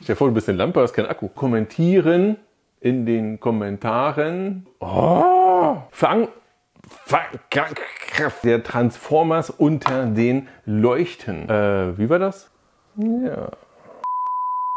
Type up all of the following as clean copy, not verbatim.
Stell dir vor, du bist eine Lampe, hast keinen Akku. Kommentieren in den Kommentaren. Oh, der Transformers unter den Leuchten. Wie war das? Ja.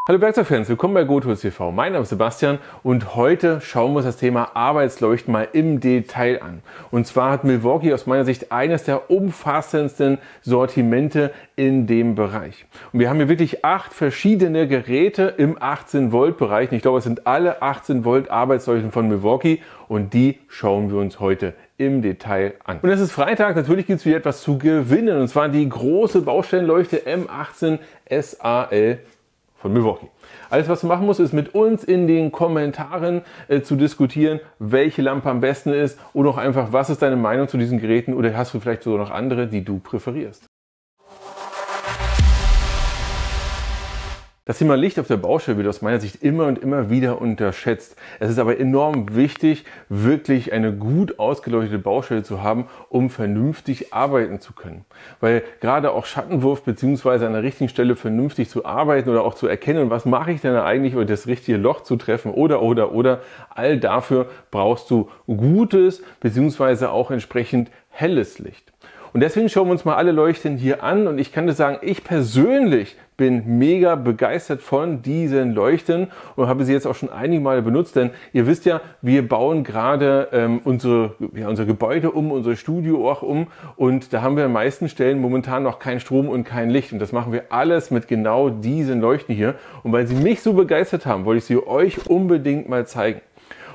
Hallo Werkzeugfans, willkommen bei GoTools TV. Mein Name ist Sebastian und heute schauen wir uns das Thema Arbeitsleuchten mal im Detail an. Und zwar hat Milwaukee aus meiner Sicht eines der umfassendsten Sortimente in dem Bereich. Und wir haben hier wirklich 8 verschiedene Geräte im 18 Volt Bereich. Ich glaube, es sind alle 18 Volt Arbeitsleuchten von Milwaukee und die schauen wir uns heute im Detail an. Und es ist Freitag, natürlich gibt es wieder etwas zu gewinnen. Und zwar die große Baustellenleuchte M18 SAL von Milwaukee. Alles, was du machen musst, ist mit uns in den Kommentaren zu diskutieren, welche Lampe am besten ist oder auch einfach, was ist deine Meinung zu diesen Geräten oder hast du vielleicht sogar noch andere, die du präferierst. Das Thema Licht auf der Baustelle wird aus meiner Sicht immer und immer wieder unterschätzt. Es ist aber enorm wichtig, wirklich eine gut ausgeleuchtete Baustelle zu haben, um vernünftig arbeiten zu können. Weil gerade auch Schattenwurf bzw. an der richtigen Stelle vernünftig zu arbeiten oder auch zu erkennen, was mache ich denn eigentlich, um das richtige Loch zu treffen oder, all dafür brauchst du gutes bzw. auch entsprechend helles Licht. Und deswegen schauen wir uns mal alle Leuchten hier an und ich kann dir sagen, ich persönlich bin mega begeistert von diesen Leuchten und habe sie jetzt auch schon einige Male benutzt, denn ihr wisst ja, wir bauen gerade unser Gebäude um, unser Studio auch um und da haben wir an den meisten Stellen momentan noch keinen Strom und kein Licht und das machen wir alles mit genau diesen Leuchten hier und weil sie mich so begeistert haben, wollte ich sie euch unbedingt mal zeigen.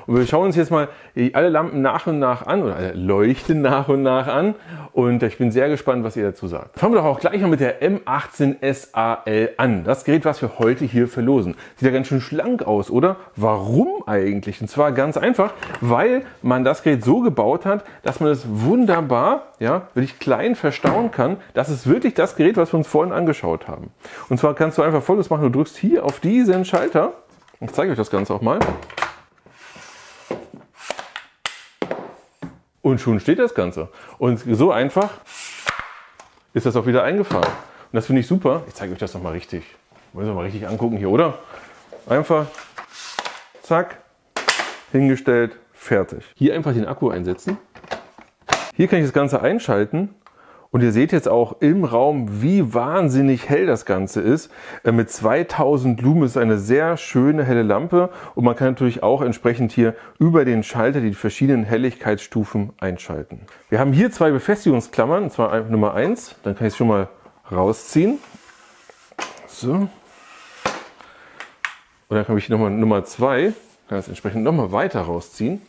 Und wir schauen uns jetzt mal alle Lampen nach und nach an, oder alle Leuchten nach und nach an. Und ich bin sehr gespannt, was ihr dazu sagt. Fangen wir doch auch gleich mal mit der M18 SAL an. Das Gerät, was wir heute hier verlosen. Sieht ja ganz schön schlank aus, oder? Warum eigentlich? Und zwar ganz einfach, weil man das Gerät so gebaut hat, dass man es wunderbar, ja, wirklich klein verstauen kann. Das ist wirklich das Gerät, was wir uns vorhin angeschaut haben. Und zwar kannst du einfach Folgendes machen. Du drückst hier auf diesen Schalter. Ich zeige euch das Ganze auch mal. Und schon steht das Ganze. Und so einfach ist das auch wieder eingefahren. Und das finde ich super. Ich zeige euch das nochmal richtig. Wollen wir mal richtig angucken hier, oder? Einfach, zack, hingestellt, fertig. Hier einfach den Akku einsetzen. Hier kann ich das Ganze einschalten. Und ihr seht jetzt auch im Raum, wie wahnsinnig hell das Ganze ist. Mit 2000 Lumen ist eine sehr schöne helle Lampe. Und man kann natürlich auch entsprechend hier über den Schalter die verschiedenen Helligkeitsstufen einschalten. Wir haben hier 2 Befestigungsklammern, und zwar Nummer 1. Dann kann ich es schon mal rausziehen. So. Und dann kann ich nochmal Nummer 2, kann es entsprechend nochmal weiter rausziehen.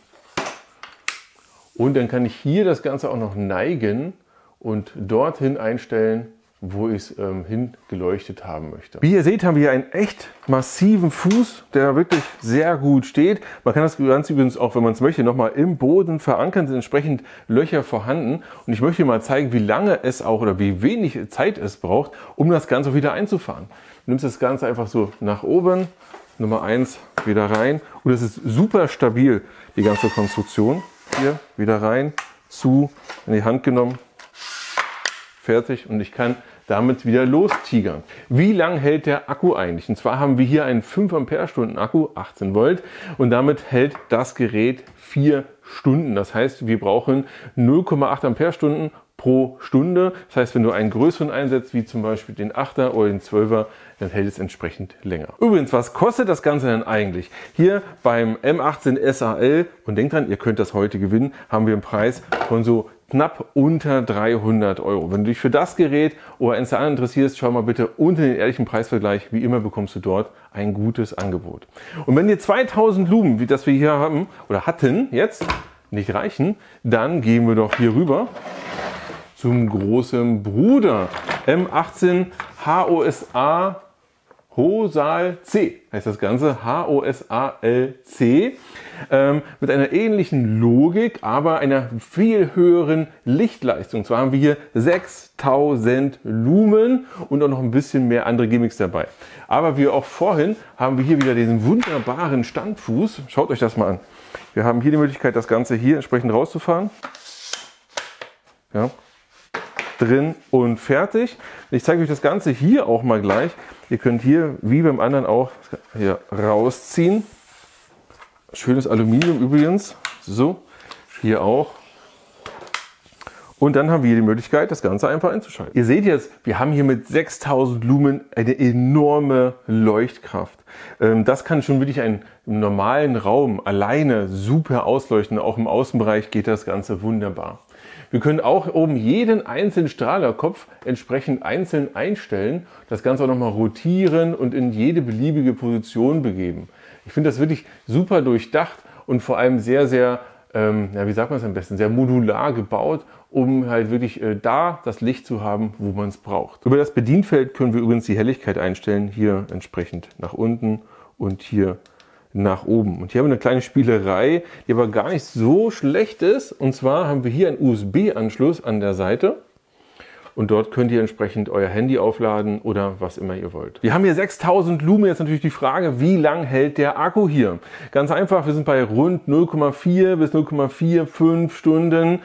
Und dann kann ich hier das Ganze auch noch neigen und dorthin einstellen, wo ich es hingeleuchtet haben möchte. Wie ihr seht, haben wir hier einen echt massiven Fuß, der wirklich sehr gut steht. Man kann das Ganze übrigens auch, wenn man es möchte, nochmal im Boden verankern, sind entsprechend Löcher vorhanden. Und ich möchte mal zeigen, wie lange es auch oder wie wenig Zeit es braucht, um das Ganze wieder einzufahren. Du nimmst das Ganze einfach so nach oben, Nummer 1 wieder rein und es ist super stabil, die ganze Konstruktion. Hier wieder rein, zu, in die Hand genommen. Fertig und ich kann damit wieder lostigern. Wie lang hält der Akku eigentlich? Und zwar haben wir hier einen 5 Ampere-Stunden Akku, 18 Volt und damit hält das Gerät 4 Stunden. Das heißt, wir brauchen 0,8 Ampere-Stunden pro Stunde. Das heißt, wenn du einen größeren einsetzt, wie zum Beispiel den 8er oder den 12er, dann hält es entsprechend länger. Übrigens, was kostet das Ganze denn eigentlich? Hier beim M18 SAL, und denkt dran, ihr könnt das heute gewinnen, haben wir einen Preis von so knapp unter 300 €. Wenn du dich für das Gerät oder eins der anderen interessierst, schau mal bitte unter den ehrlichen Preisvergleich. Wie immer bekommst du dort ein gutes Angebot. Und wenn dir 2000 Lumen, wie das wir hier haben oder hatten, jetzt nicht reichen, dann gehen wir doch hier rüber zum großen Bruder. M18 HOSAL C heißt das Ganze, HOSAL-C, mit einer ähnlichen Logik, aber einer viel höheren Lichtleistung. Und zwar haben wir hier 6000 Lumen und auch noch ein bisschen mehr andere Gimmicks dabei. Aber wie auch vorhin haben wir hier wieder diesen wunderbaren Standfuß. Schaut euch das mal an. Wir haben hier die Möglichkeit, das Ganze hier entsprechend rauszufahren. Ja. drin und fertig. Ich zeige euch das Ganze hier auch mal gleich. Ihr könnt hier, wie beim anderen auch, hier rausziehen. Schönes Aluminium übrigens. So, hier auch. Und dann haben wir hier die Möglichkeit, das Ganze einfach einzuschalten. Ihr seht jetzt, wir haben hier mit 6000 Lumen eine enorme Leuchtkraft. Das kann schon wirklich einen normalen Raum alleine super ausleuchten. Auch im Außenbereich geht das Ganze wunderbar. Wir können auch oben jeden einzelnen Strahlerkopf entsprechend einzeln einstellen, das Ganze auch nochmal rotieren und in jede beliebige Position begeben. Ich finde das wirklich super durchdacht und vor allem sehr, sehr, wie sagt man es am besten, sehr modular gebaut, um halt wirklich da das Licht zu haben, wo man es braucht. Über das Bedienfeld können wir übrigens die Helligkeit einstellen, hier entsprechend nach unten und hier nach oben. Und hier haben wir eine kleine Spielerei, die aber gar nicht so schlecht ist. Und zwar haben wir hier einen USB-Anschluss an der Seite. Und dort könnt ihr entsprechend euer Handy aufladen oder was immer ihr wollt. Wir haben hier 6000 Lumen. Jetzt natürlich die Frage, wie lang hält der Akku hier? Ganz einfach, wir sind bei rund 0,4 bis 0,45 Stunden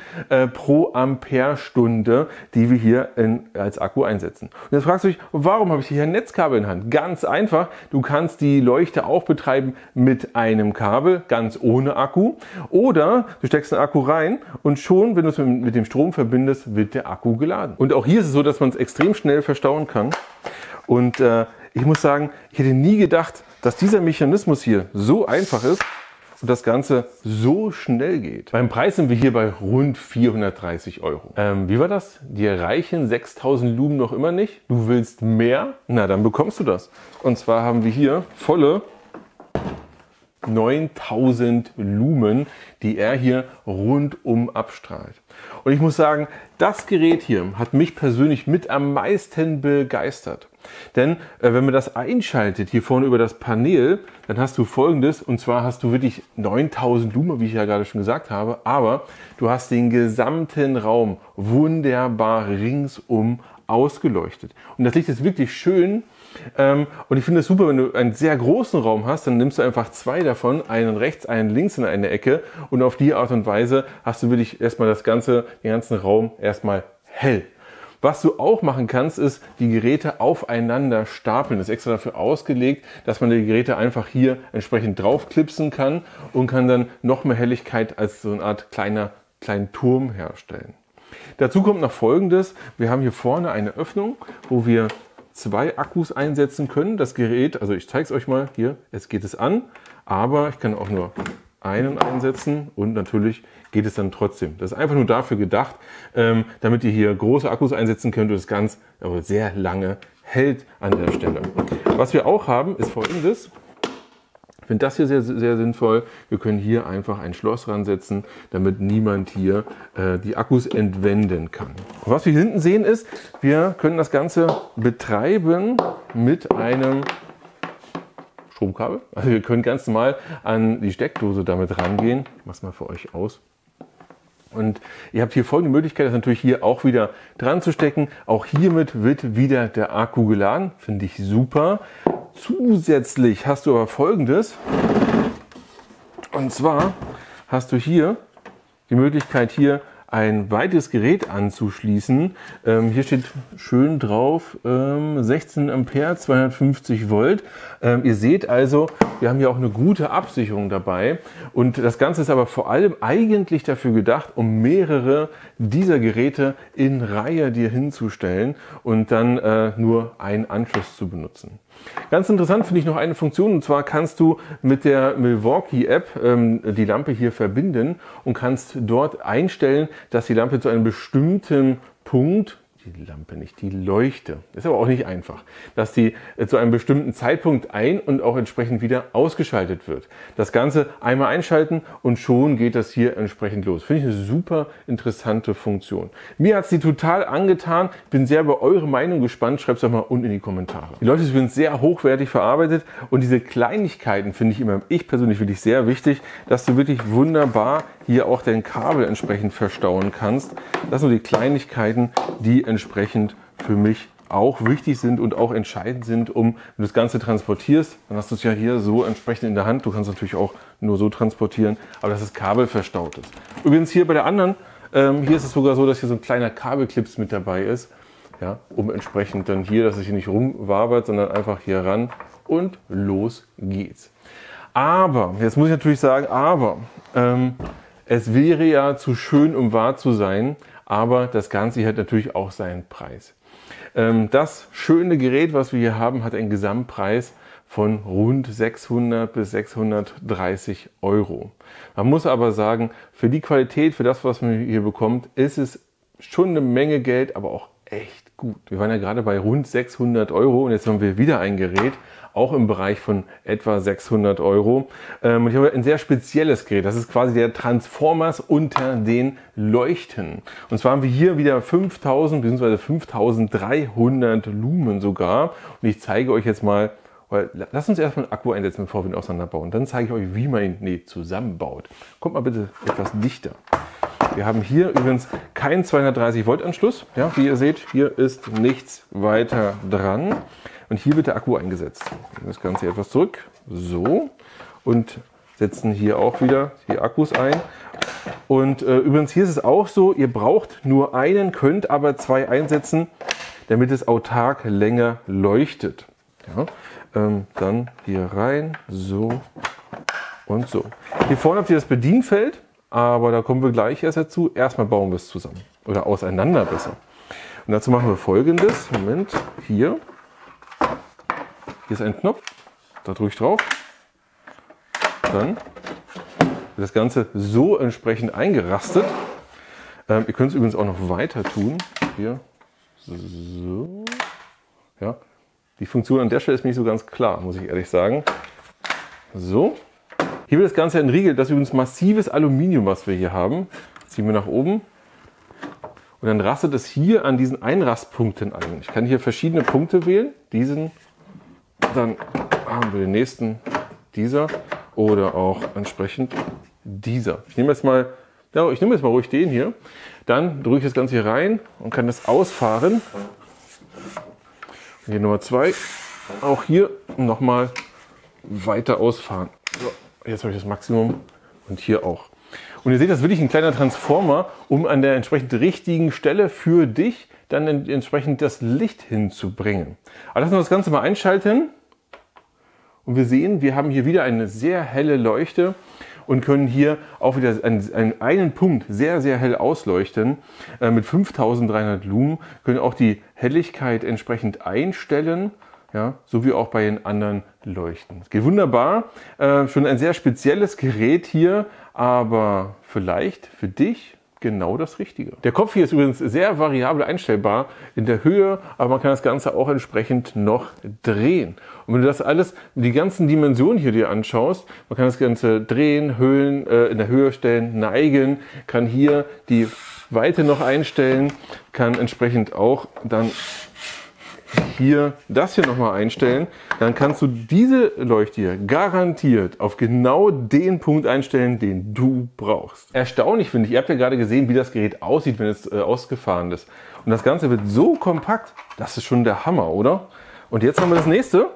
pro Amperestunde, die wir hier als Akku einsetzen. Und jetzt fragst du dich, warum habe ich hier ein Netzkabel in der Hand? Ganz einfach, du kannst die Leuchte auch betreiben mit einem Kabel, ganz ohne Akku. Oder du steckst einen Akku rein und schon, wenn du es mit dem Strom verbindest, wird der Akku geladen. Und auch hier ist es so, dass man es extrem schnell verstauen kann. Und ich muss sagen, ich hätte nie gedacht, dass dieser Mechanismus hier so einfach ist und das Ganze so schnell geht. Beim Preis sind wir hier bei rund 430 €. Wie war das? Dir reichen 6000 Lumen noch immer nicht? Du willst mehr? Na, dann bekommst du das. Und zwar haben wir hier volle 9000 Lumen, die er hier rundum abstrahlt. Und ich muss sagen, das Gerät hier hat mich persönlich mit am meisten begeistert. Denn wenn man das einschaltet, hier vorne über das Panel, dann hast du Folgendes, und zwar hast du wirklich 9000 Lumen, wie ich ja gerade schon gesagt habe, aber du hast den gesamten Raum wunderbar ringsum ausgeleuchtet. Und das Licht ist wirklich schön. Und ich finde es super, wenn du einen sehr großen Raum hast, dann nimmst du einfach zwei davon, einen rechts, einen links in eine Ecke, und auf die Art und Weise hast du wirklich erstmal den ganzen Raum erstmal hell. Was du auch machen kannst, ist die Geräte aufeinander stapeln. Das ist extra dafür ausgelegt, dass man die Geräte einfach hier entsprechend draufklipsen kann und kann dann noch mehr Helligkeit als so eine Art kleinen Turm herstellen. Dazu kommt noch Folgendes. Wir haben hier vorne eine Öffnung, wo wir zwei Akkus einsetzen können. Das Gerät, also ich zeige es euch mal hier, jetzt geht es an, aber ich kann auch nur einen einsetzen und natürlich geht es dann trotzdem. Das ist einfach nur dafür gedacht, damit ihr hier große Akkus einsetzen könnt und das ganz aber sehr lange hält an der Stelle. Was wir auch haben, ist Folgendes. Ich finde das hier sehr, sehr sinnvoll. Wir können hier einfach ein Schloss ransetzen, damit niemand hier die Akkus entwenden kann. Und was wir hier hinten sehen ist, wir können das Ganze betreiben mit einem Stromkabel. Also wir können ganz normal an die Steckdose damit rangehen. Ich mache es mal für euch aus. Und ihr habt hier folgende Möglichkeit, das natürlich hier auch wieder dran zu stecken. Auch hiermit wird wieder der Akku geladen. Finde ich super. Zusätzlich hast du aber Folgendes. Und zwar hast du hier die Möglichkeit, hier ein weiteres Gerät anzuschließen. Hier steht schön drauf 16 Ampere, 250 Volt. Ihr seht also, wir haben hier auch eine gute Absicherung dabei. Und das Ganze ist aber vor allem eigentlich dafür gedacht, um mehrere dieser Geräte in Reihe dir hinzustellen und dann nur einen Anschluss zu benutzen. Ganz interessant finde ich noch eine Funktion, und zwar kannst du mit der Milwaukee App die Lampe hier verbinden und kannst dort einstellen, dass die Lampe zu einem bestimmten Punkt, die Lampe nicht, die Leuchte, ist aber auch nicht einfach, dass die zu einem bestimmten Zeitpunkt ein- und auch entsprechend wieder ausgeschaltet wird. Das Ganze einmal einschalten und schon geht das hier entsprechend los. Finde ich eine super interessante Funktion. Mir hat sie total angetan. Bin sehr über eure Meinung gespannt. Schreibt es doch mal unten in die Kommentare. Die Leute sind sehr hochwertig verarbeitet und diese Kleinigkeiten finde ich persönlich wirklich sehr wichtig, dass du wirklich wunderbar hier auch dein Kabel entsprechend verstauen kannst. Das sind nur die Kleinigkeiten, die entsprechend für mich auch wichtig sind und auch entscheidend sind, wenn du das Ganze transportierst. Dann hast du es ja hier so entsprechend in der Hand. Du kannst natürlich auch nur so transportieren, aber dass das Kabel verstaut ist. Übrigens hier bei der anderen Hier ist es sogar so, dass hier so ein kleiner Kabelclips mit dabei ist, ja, um entsprechend dann hier, dass es hier nicht rumwabert, sondern einfach hier ran und los geht's. Aber, jetzt muss ich natürlich sagen, es wäre ja zu schön, um wahr zu sein, aber das Ganze hier hat natürlich auch seinen Preis. Das schöne Gerät, was wir hier haben, hat einen Gesamtpreis von rund 600 bis 630 Euro. Man muss aber sagen, für die Qualität, für das, was man hier bekommt, ist es schon eine Menge Geld, aber auch echt gut. Wir waren ja gerade bei rund 600 Euro und jetzt haben wir wieder ein Gerät, auch im Bereich von etwa 600 Euro. Und ich habe ein sehr spezielles Gerät. Das ist quasi der Transformers unter den Leuchten. Und zwar haben wir hier wieder 5000 bzw. 5300 Lumen sogar. Und ich zeige euch jetzt mal, lasst uns erstmal einen Akku einsetzen, bevor wir ihn auseinanderbauen. Dann zeige ich euch, wie man ihn zusammenbaut. Kommt mal bitte etwas dichter. Wir haben hier übrigens keinen 230 Volt Anschluss. Ja, wie ihr seht, hier ist nichts weiter dran. Und hier wird der Akku eingesetzt. Das Ganze etwas zurück. So. Und setzen hier auch wieder die Akkus ein. Und übrigens hier ist es auch so, ihr braucht nur einen, könnt aber zwei einsetzen, damit es autark länger leuchtet. Ja, dann hier rein, so und so. Hier vorne habt ihr das Bedienfeld, aber da kommen wir gleich erst dazu. Erstmal bauen wir es zusammen oder auseinander besser. Und dazu machen wir Folgendes. Moment, hier ist ein Knopf, da drücke ich drauf. Dann wird das Ganze so entsprechend eingerastet. Ihr könnt es übrigens auch noch weiter tun. Hier, so, ja. Die Funktion an der Stelle ist mir nicht so ganz klar, muss ich ehrlich sagen. So. Hier wird das Ganze entriegelt. Das ist übrigens massives Aluminium, was wir hier haben. Das ziehen wir nach oben. Und dann rastet es hier an diesen Einrastpunkten ein. Ich kann hier verschiedene Punkte wählen. Diesen, dann haben wir den nächsten, dieser oder auch entsprechend dieser. Ich nehme jetzt mal ruhig den hier. Dann drücke ich das Ganze hier rein und kann das ausfahren. Hier Nummer 2, auch hier nochmal weiter ausfahren. So, jetzt habe ich das Maximum und hier auch. Und ihr seht, das ist wirklich ein kleiner Transformer, um an der entsprechend richtigen Stelle für dich dann entsprechend das Licht hinzubringen. Aber lassen wir das Ganze mal einschalten. Und wir sehen, wir haben hier wieder eine sehr helle Leuchte und können hier auch wieder einen Punkt sehr, sehr hell ausleuchten. Mit 5300 Lumen können auch die Helligkeit entsprechend einstellen, ja, so wie auch bei den anderen Leuchten. Es geht wunderbar. Schon ein sehr spezielles Gerät hier, aber vielleicht für dich genau das Richtige. Der Kopf hier ist übrigens sehr variabel einstellbar in der Höhe, aber man kann das Ganze auch entsprechend noch drehen. Und wenn du das alles, die ganzen Dimensionen hier dir anschaust, man kann das Ganze drehen, Höhen in der Höhe stellen, neigen, kann hier die Weite noch einstellen, kann entsprechend auch dann hier das hier nochmal einstellen, dann kannst du diese Leuchte hier garantiert auf genau den Punkt einstellen, den du brauchst. Erstaunlich finde ich, ihr habt ja gerade gesehen, wie das Gerät aussieht, wenn es ausgefahren ist. Und das Ganze wird so kompakt, das ist schon der Hammer, oder? Und jetzt haben wir das nächste.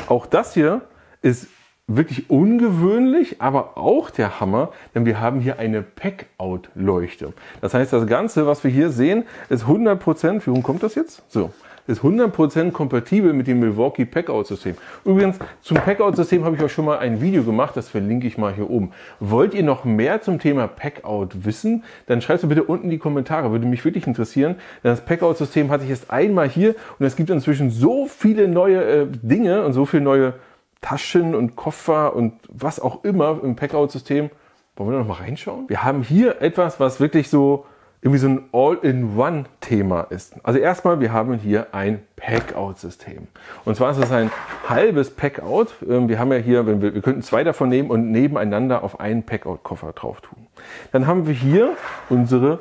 Auch das hier ist wirklich ungewöhnlich, aber auch der Hammer, denn wir haben hier eine Pack-Out-Leuchte. Das heißt, das Ganze, was wir hier sehen, ist 100%, wie rum kommt das jetzt? So. Ist 100% kompatibel mit dem Milwaukee Pack-Out-System. Übrigens, zum Pack-Out-System habe ich euch schon mal ein Video gemacht, das verlinke ich mal hier oben. Wollt ihr noch mehr zum Thema Pack-Out wissen? Dann schreibt es bitte unten in die Kommentare, würde mich wirklich interessieren. Denn das Pack-Out-System hatte ich erst einmal hier und es gibt inzwischen so viele neue Dinge und so viele neue Taschen und Koffer und was auch immer im Pack-Out-System. Wollen wir da noch mal reinschauen? Wir haben hier etwas, was wirklich so irgendwie so ein All-in-One-Thema ist. Also erstmal, wir haben hier ein Pack-Out-System. Und zwar ist es ein halbes Pack-Out. Wir haben ja hier, wir könnten zwei davon nehmen und nebeneinander auf einen Pack-Out-Koffer drauf tun. Dann haben wir hier unsere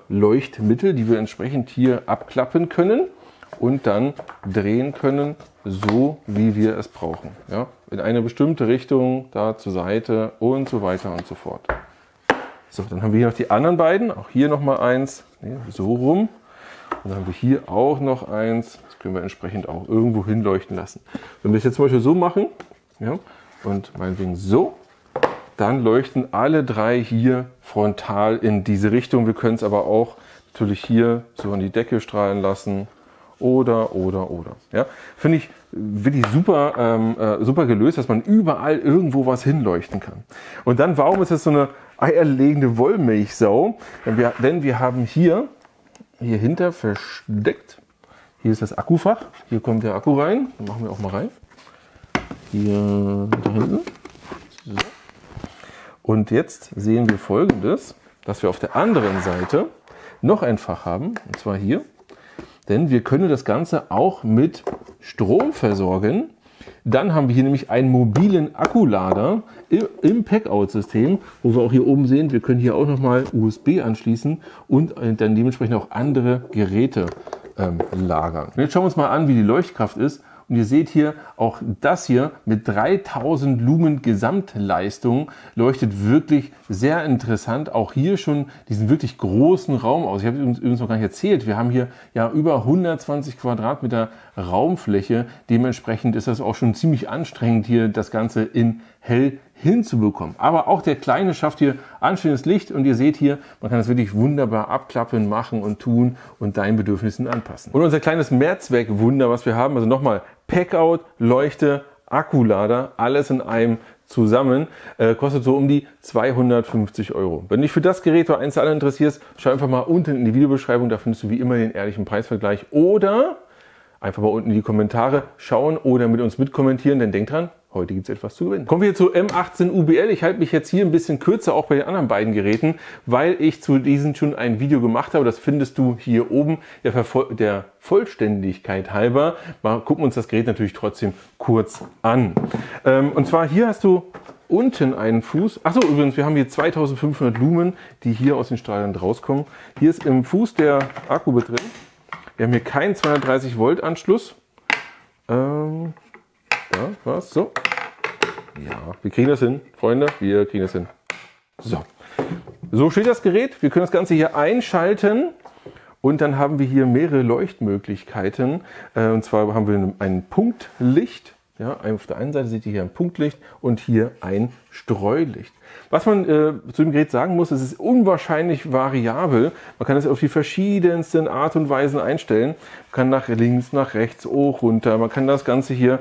Leuchtmittel, die wir entsprechend hier abklappen können und dann drehen können, so wie wir es brauchen. Ja? In eine bestimmte Richtung, da zur Seite und so weiter und so fort. So, dann haben wir hier noch die anderen beiden, auch hier nochmal eins, so rum. Und dann haben wir hier auch noch eins, das können wir entsprechend auch irgendwo hinleuchten lassen. Wenn wir es jetzt zum Beispiel so machen, ja, und meinetwegen so, dann leuchten alle 3 hier frontal in diese Richtung. Wir können es aber auch natürlich hier so an die Decke strahlen lassen. Oder. Ja, finde ich wirklich super, super gelöst, dass man überall irgendwo was hinleuchten kann. Und dann, warum ist das so eine eierlegende Wollmilchsau? Denn wir haben hier hinter versteckt, hier ist das Akkufach, hier kommt der Akku rein, den machen wir auch mal rein. Hier da hinten. So. Und jetzt sehen wir Folgendes, dass wir auf der anderen Seite noch ein Fach haben, und zwar hier. Denn wir können das Ganze auch mit Strom versorgen. Dann haben wir hier nämlich einen mobilen Akkulader im Packout-System, wo wir auch hier oben sehen, wir können hier auch nochmal USB anschließen und dann dementsprechend auch andere Geräte lagern. Und jetzt schauen wir uns mal an, wie die Leuchtkraft ist. Und ihr seht hier, auch das hier mit 3000 Lumen Gesamtleistung leuchtet wirklich sehr interessant. Auch hier schon diesen wirklich großen Raum aus. Ich habe übrigens noch gar nicht erzählt, wir haben hier ja über 120 Quadratmeter Raumfläche. Dementsprechend ist das auch schon ziemlich anstrengend, hier das Ganze in hell hinzubekommen. Aber auch der Kleine schafft hier anständiges Licht und ihr seht hier, man kann das wirklich wunderbar abklappen, machen und tun und deinen Bedürfnissen anpassen. Und unser kleines Mehrzweckwunder, was wir haben, also nochmal Packout, Leuchte, Akkulader, alles in einem zusammen, kostet so um die 250 €. Wenn dich für das Gerät oder eins der anderen interessierst, schau einfach mal unten in die Videobeschreibung, da findest du wie immer den ehrlichen Preisvergleich oder einfach mal unten in die Kommentare schauen oder mit uns mitkommentieren, denn denk dran, heute gibt es etwas zu gewinnen. Kommen wir zu M18 UBL. Ich halte mich jetzt hier ein bisschen kürzer, auch bei den anderen beiden Geräten, weil ich zu diesen schon ein Video gemacht habe. Das findest du hier oben der Vollständigkeit halber. Mal gucken wir uns das Gerät natürlich trotzdem kurz an. Und zwar hier hast du unten einen Fuß. Achso, übrigens, wir haben hier 2500 Lumen, die hier aus den Strahlern rauskommen. Hier ist im Fuß der Akku mit drin. Wir haben hier keinen 230 Volt Anschluss. Ja, was? So. Ja, wir kriegen das hin, Freunde. Wir kriegen das hin. So steht das Gerät. Wir können das Ganze hier einschalten. Und dann haben wir hier mehrere Leuchtmöglichkeiten. Und zwar haben wir ein Punktlicht. Ja, auf der einen Seite seht ihr hier ein Punktlicht und hier ein Streulicht. Was man zu dem Gerät sagen muss, es ist unwahrscheinlich variabel. Man kann es auf die verschiedensten Art und Weisen einstellen. Man kann nach links, nach rechts, hoch, runter. Man kann das Ganze hier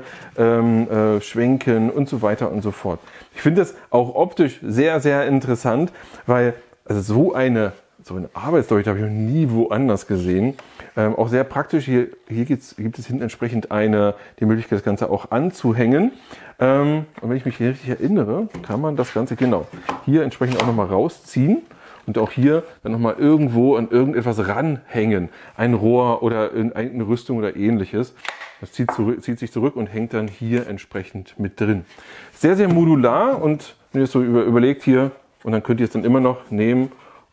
schwenken und so weiter und so fort. Ich finde das auch optisch sehr, sehr interessant, weil also so eine Arbeitsleuchte habe ich noch nie woanders gesehen. Auch sehr praktisch. Hier gibt es hinten entsprechend die Möglichkeit, das Ganze auch anzuhängen. Und wenn ich mich richtig erinnere, kann man das Ganze genau hier entsprechend auch nochmal rausziehen und auch hier dann nochmal irgendwo an irgendetwas ranhängen. Ein Rohr oder eine Rüstung oder ähnliches. Das zieht sich zurück und hängt dann hier entsprechend mit drin. Sehr, sehr modular und wenn ihr es so überlegt hier, und dann könnt ihr es dann immer noch nehmen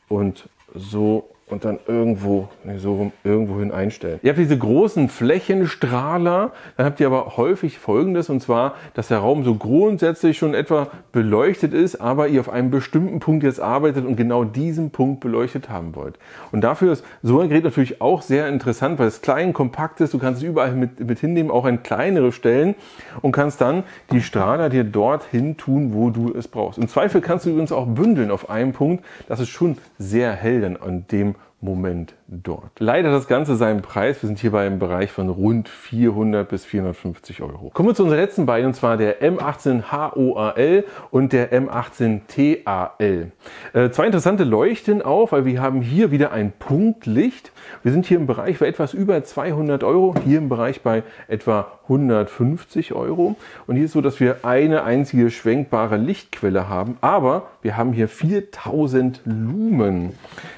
und so und dann irgendwo hin einstellen. Ihr habt diese großen Flächenstrahler, dann habt ihr aber häufig Folgendes, und zwar, dass der Raum so grundsätzlich schon etwa beleuchtet ist, aber ihr auf einem bestimmten Punkt jetzt arbeitet und genau diesen Punkt beleuchtet haben wollt. Und dafür ist so ein Gerät natürlich auch sehr interessant, weil es klein, kompakt ist, du kannst es überall mit hinnehmen, auch an kleinere Stellen und kannst dann die Strahler dir dorthin tun, wo du es brauchst. Im Zweifel kannst du übrigens auch bündeln auf einem Punkt, das ist schon sehr hell dann an dem Moment dort. Leider das Ganze seinen Preis. Wir sind hier beim Bereich von rund 400 bis 450 €. Kommen wir zu unseren letzten beiden, und zwar der M18 HOAL und der M18 TAL. Zwei interessante Leuchten auch, weil wir haben hier wieder ein Punktlicht. Wir sind hier im Bereich bei etwas über 200 €, hier im Bereich bei etwa 150 €. Und hier ist so, dass wir eine einzige schwenkbare Lichtquelle haben, aber wir haben hier 4000 Lumen.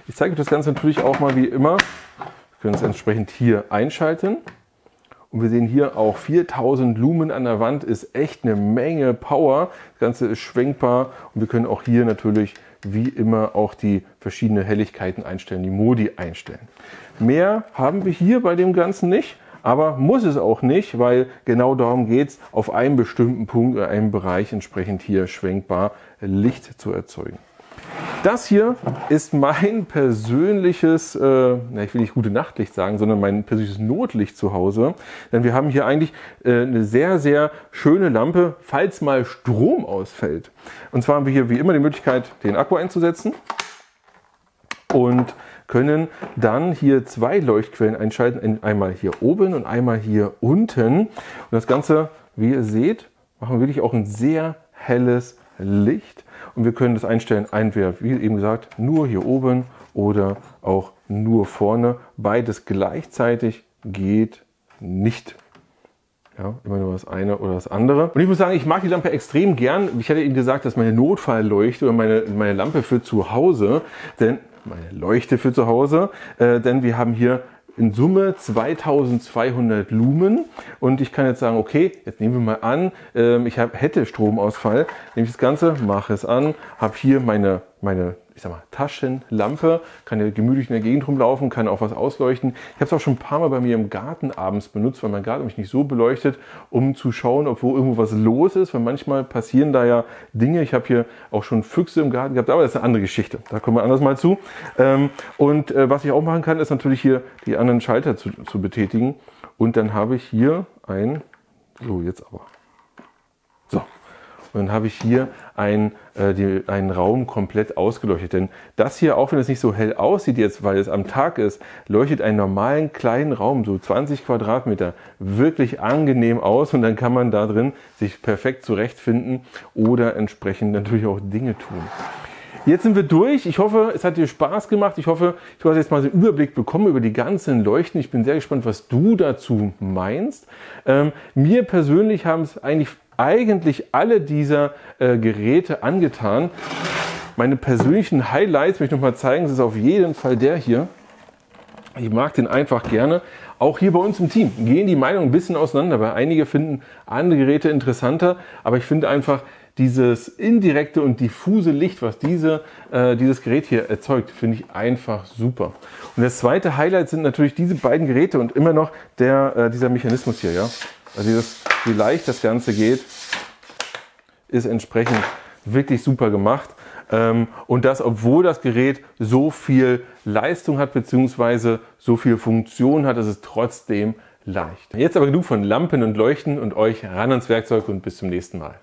Ich zeige euch das Ganze natürlich auch mal wie immer. Wir können es entsprechend hier einschalten. Und wir sehen hier auch 4000 Lumen an der Wand, ist echt eine Menge Power. Das Ganze ist schwenkbar und wir können auch hier natürlich wie immer auch die verschiedenen Helligkeiten einstellen, die Modi einstellen. Mehr haben wir hier bei dem Ganzen nicht, aber muss es auch nicht, weil genau darum geht es, auf einem bestimmten Punkt oder einem Bereich entsprechend hier schwenkbar Licht zu erzeugen. Das hier ist mein persönliches, ich will nicht gute Nachtlicht sagen, sondern mein persönliches Notlicht zu Hause. Denn wir haben hier eigentlich eine sehr, sehr schöne Lampe, falls mal Strom ausfällt. Und zwar haben wir hier wie immer die Möglichkeit, den Akku einzusetzen und können dann hier zwei Leuchtquellen einschalten, einmal hier oben und einmal hier unten. Und das Ganze, wie ihr seht, machen wir wirklich auch ein sehr helles Licht. Und wir können das einstellen, entweder, wie eben gesagt, nur hier oben oder auch nur vorne. Beides gleichzeitig geht nicht. Ja, immer nur das eine oder das andere. Und ich muss sagen, ich mag die Lampe extrem gern. Ich hatte Ihnen gesagt, dass meine Notfallleuchte oder meine Lampe für zu Hause, denn meine Leuchte für zu Hause, denn wir haben hier in Summe 2200 Lumen und ich kann jetzt sagen, okay, jetzt nehmen wir mal an, ich hätte Stromausfall, nehme ich das Ganze, mache es an, habe hier meine ich sag mal, Taschenlampe, kann ja gemütlich in der Gegend rumlaufen, kann auch was ausleuchten. Ich habe es auch schon ein paar Mal bei mir im Garten abends benutzt, weil mein Garten mich nicht so beleuchtet, um zu schauen, ob wo irgendwo was los ist, weil manchmal passieren da ja Dinge. Ich habe hier auch schon Füchse im Garten gehabt, aber das ist eine andere Geschichte. Da kommen wir anders mal zu. Was ich auch machen kann, ist natürlich hier die anderen Schalter zu betätigen. Und dann habe ich hier jetzt aber. So. Und dann habe ich hier einen Raum komplett ausgeleuchtet. Denn das hier, auch wenn es nicht so hell aussieht jetzt, weil es am Tag ist, leuchtet einen normalen kleinen Raum, so 20 Quadratmeter, wirklich angenehm aus. Und dann kann man da drin sich perfekt zurechtfinden oder entsprechend natürlich auch Dinge tun. Jetzt sind wir durch. Ich hoffe, es hat dir Spaß gemacht. Ich hoffe, du hast jetzt mal so einen Überblick bekommen über die ganzen Leuchten. Ich bin sehr gespannt, was du dazu meinst. Mir persönlich haben es eigentlich alle dieser Geräte angetan. Meine persönlichen Highlights möchte ich noch mal zeigen. Das ist auf jeden Fall der hier. Ich mag den einfach gerne. Auch hier bei uns im Team gehen die Meinungen ein bisschen auseinander, weil einige finden andere Geräte interessanter. Aber ich finde einfach dieses indirekte und diffuse Licht, was dieses Gerät hier erzeugt, finde ich einfach super. Und das zweite Highlight sind natürlich diese beiden Geräte und immer noch dieser Mechanismus hier. Ja? Also wie leicht das Ganze geht, ist entsprechend wirklich super gemacht. Und das, obwohl das Gerät so viel Leistung hat, beziehungsweise so viel Funktion hat, ist es trotzdem leicht. Jetzt aber genug von Lampen und Leuchten und euch ran ans Werkzeug und bis zum nächsten Mal.